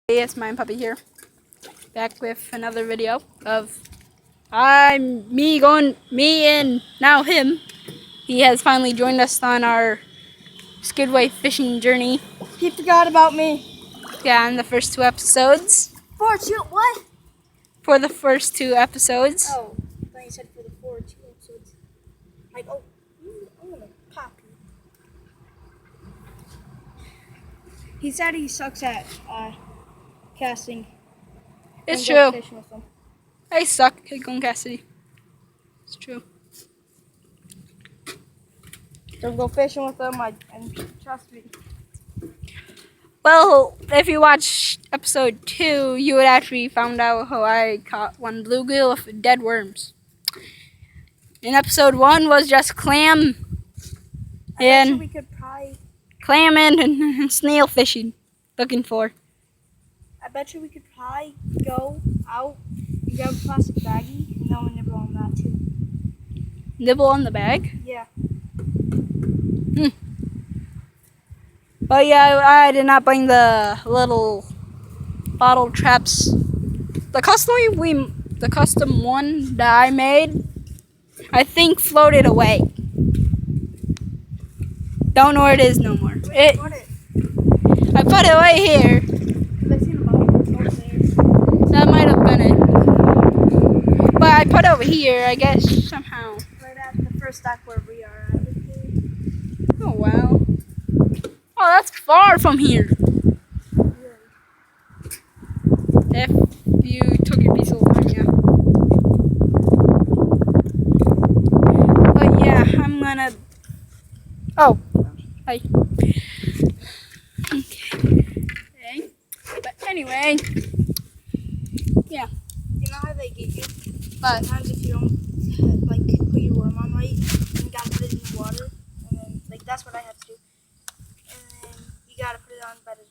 Hey, it's Mind Puppy here, back with another video of me and now him. He has finally joined us on our Skidway fishing journey. He forgot about me. Yeah, in the first two episodes. What? For the first two episodes. Oh, I thought you said for the 2 episodes. Like, oh, I'm gonna pop you. He said he sucks at casting. It's Don't go true. fishing with him. I suck at going Cassidy. It's true. Don't go fishing with him, and trust me. Well, if you watch episode 2, you would actually found out how I caught one bluegill with dead worms. In episode 1 was just clam I bet you and we could probably. clamming and snail fishing, looking for. I bet you we could probably go out and grab a plastic baggie and then we'll nibble on that too. Nibble on the bag. Yeah. But yeah, I did not bring the little bottle traps. The custom one that I made, I think floated away. Don't know where it is no more. Wait, put it. I put it right here. Because I seen a bottle over there. That might have been it. But I put it over here, I guess, somehow. Right at the first dock where we are at. Oh, wow. Oh, that's far from here. If you took your piece of time, yeah. But yeah, I'm gonna. Oh, hi. Okay. But anyway, yeah. You know how they get you? But Sometimes if you don't like put your worm on right, you gotta put it in the water, and then like that's what I have to do. And then you gotta put it on by the.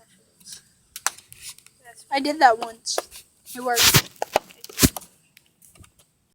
Actually, that's I did that once. It worked.